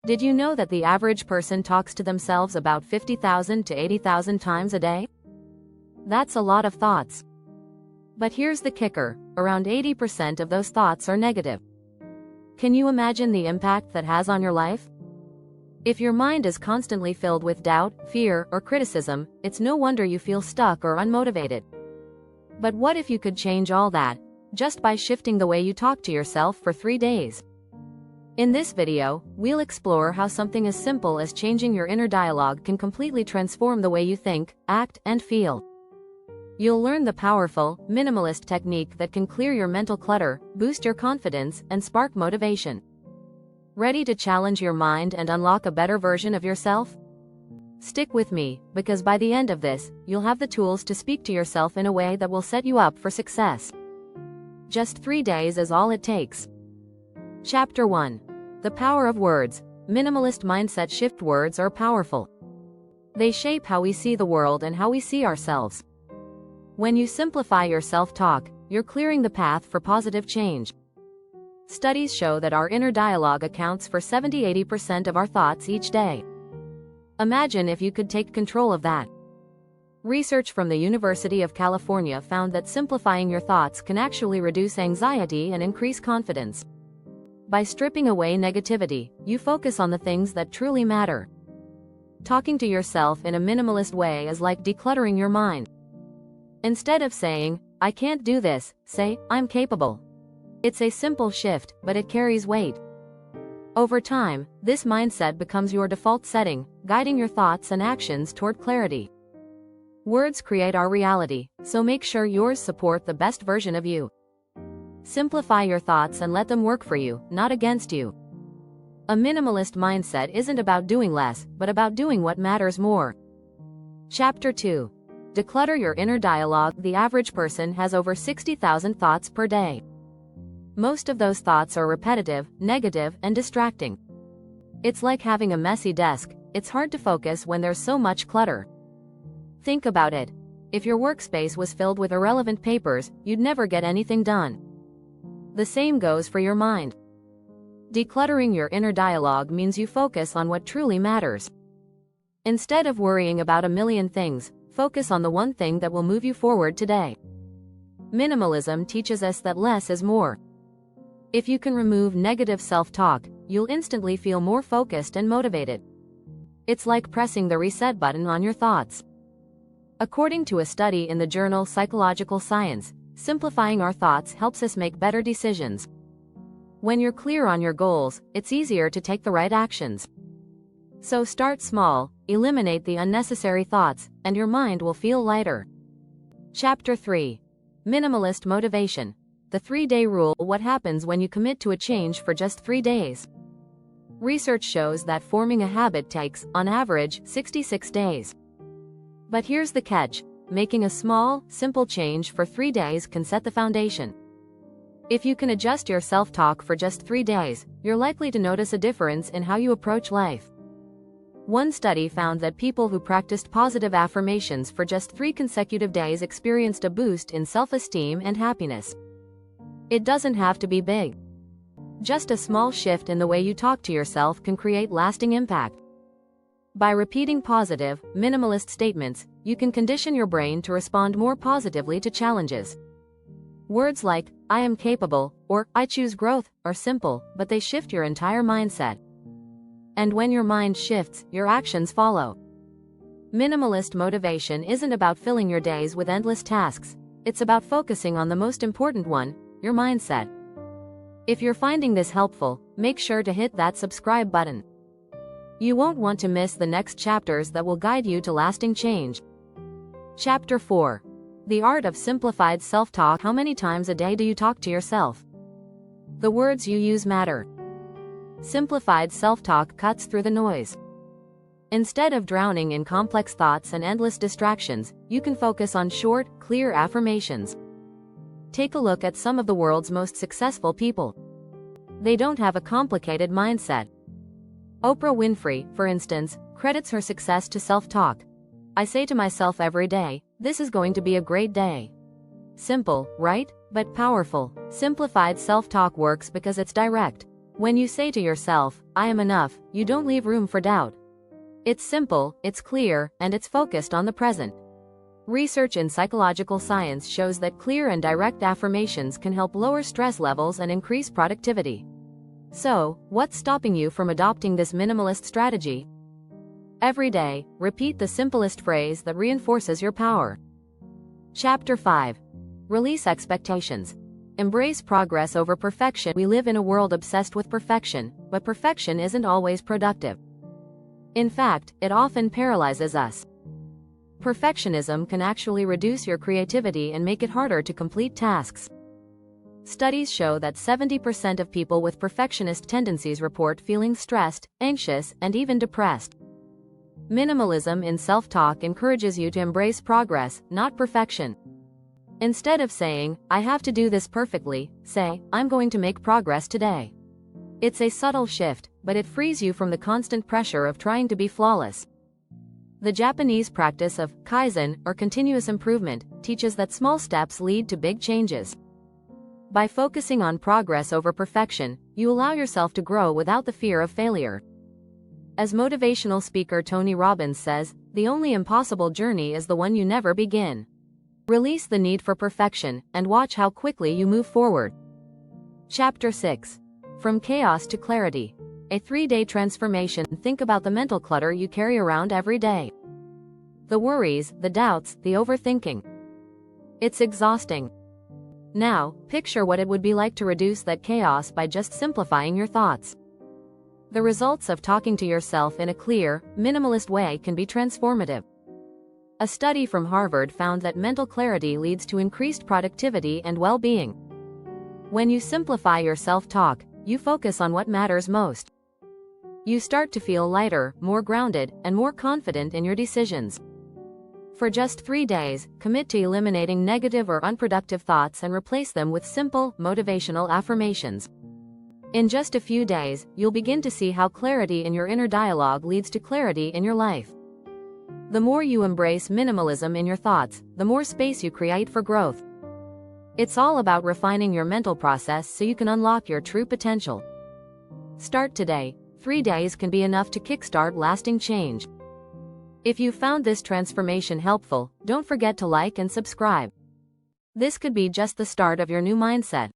Did you know that the average person talks to themselves about 50,000 to 80,000 times a day? That's a lot of thoughts. But here's the kicker, around 80% of those thoughts are negative. Can you imagine the impact that has on your life? If your mind is constantly filled with doubt, fear, or criticism, it's no wonder you feel stuck or unmotivated. But what if you could change all that, just by shifting the way you talk to yourself for 3 days? In this video, we'll explore how something as simple as changing your inner dialogue can completely transform the way you think, act, and feel. You'll learn the powerful, minimalist technique that can clear your mental clutter, boost your confidence, and spark motivation. Ready to challenge your mind and unlock a better version of yourself? Stick with me, because by the end of this, you'll have the tools to speak to yourself in a way that will set you up for success. Just 3 days is all it takes. Chapter 1. The Power of Words. Minimalist Mindset Shift. Words are powerful. They shape how we see the world and how we see ourselves. When you simplify your self-talk, you're clearing the path for positive change. Studies show that our inner dialogue accounts for 70–80% of our thoughts each day. Imagine if you could take control of that. Research from the University of California found that simplifying your thoughts can actually reduce anxiety and increase confidence. By stripping away negativity, you focus on the things that truly matter. Talking to yourself in a minimalist way is like decluttering your mind. Instead of saying, "I can't do this," say, "I'm capable." It's a simple shift, but it carries weight. Over time, this mindset becomes your default setting, guiding your thoughts and actions toward clarity. Words create our reality, so make sure yours support the best version of you. Simplify your thoughts and let them work for you, not against you. A minimalist mindset isn't about doing less, but about doing what matters more. Chapter 2. Declutter your inner dialogue. The average person has over 60,000 thoughts per day. Most of those thoughts are repetitive, negative, and distracting. It's like having a messy desk. It's hard to focus when there's so much clutter. Think about it. If your workspace was filled with irrelevant papers, you'd never get anything done. The same goes for your mind. Decluttering your inner dialogue means you focus on what truly matters. Instead of worrying about a million things, focus on the one thing that will move you forward today. Minimalism teaches us that less is more. If you can remove negative self-talk, you'll instantly feel more focused and motivated. It's like pressing the reset button on your thoughts. According to a study in the journal Psychological Science, simplifying our thoughts helps us make better decisions. When you're clear on your goals, it's easier to take the right actions. So start small, eliminate the unnecessary thoughts, and your mind will feel lighter. Chapter 3. Minimalist Motivation. The 3-day rule. What happens when you commit to a change for just 3 days? Research shows that forming a habit takes, on average, 66 days. But here's the catch. Making a small, simple change for 3 days can set the foundation. If you can adjust your self-talk for just 3 days, you're likely to notice a difference in how you approach life. One study found that people who practiced positive affirmations for just 3 consecutive days experienced a boost in self-esteem and happiness. It doesn't have to be big. Just a small shift in the way you talk to yourself can create lasting impact. By repeating positive, minimalist statements, you can condition your brain to respond more positively to challenges. Words like, "I am capable," or "I choose growth," are simple, but they shift your entire mindset. And when your mind shifts, your actions follow. Minimalist motivation isn't about filling your days with endless tasks. It's about focusing on the most important one, your mindset. If you're finding this helpful, make sure to hit that subscribe button. You won't want to miss the next chapters that will guide you to lasting change. Chapter 4. The Art of Simplified Self-Talk. How many times a day do you talk to yourself? The words you use matter. Simplified self-talk cuts through the noise. Instead of drowning in complex thoughts and endless distractions, you can focus on short, clear affirmations. Take a look at some of the world's most successful people. They don't have a complicated mindset. Oprah Winfrey, for instance, credits her success to self-talk. "I say to myself every day, this is going to be a great day." Simple, right? But powerful. Simplified self-talk works because it's direct. When you say to yourself, "I am enough," you don't leave room for doubt. It's simple, it's clear, and it's focused on the present. Research in psychological science shows that clear and direct affirmations can help lower stress levels and increase productivity. So, what's stopping you from adopting this minimalist strategy? Every day, repeat the simplest phrase that reinforces your power. Chapter 5. Release expectations. Embrace progress over perfection. We live in a world obsessed with perfection, but perfection isn't always productive. In fact, it often paralyzes us. Perfectionism can actually reduce your creativity and make it harder to complete tasks. Studies show that 70% of people with perfectionist tendencies report feeling stressed, anxious, and even depressed. Minimalism in self-talk encourages you to embrace progress, not perfection. Instead of saying, "I have to do this perfectly," say, "I'm going to make progress today." It's a subtle shift, but it frees you from the constant pressure of trying to be flawless. The Japanese practice of kaizen, or continuous improvement, teaches that small steps lead to big changes. By focusing on progress over perfection, you allow yourself to grow without the fear of failure. As motivational speaker Tony Robbins says, "The only impossible journey is the one you never begin." Release the need for perfection, and watch how quickly you move forward. Chapter 6. From Chaos to Clarity. A 3-day transformation. Think about the mental clutter you carry around every day. The worries, the doubts, the overthinking. It's exhausting. Now, picture what it would be like to reduce that chaos by just simplifying your thoughts. The results of talking to yourself in a clear, minimalist way can be transformative. A study from Harvard found that mental clarity leads to increased productivity and well-being. When you simplify your self-talk, you focus on what matters most. You start to feel lighter, more grounded, and more confident in your decisions. For just 3 days, commit to eliminating negative or unproductive thoughts and replace them with simple, motivational affirmations. In just a few days, you'll begin to see how clarity in your inner dialogue leads to clarity in your life. The more you embrace minimalism in your thoughts, the more space you create for growth. It's all about refining your mental process so you can unlock your true potential. Start today. 3 days can be enough to kickstart lasting change. If you found this transformation helpful, don't forget to like and subscribe. This could be just the start of your new mindset.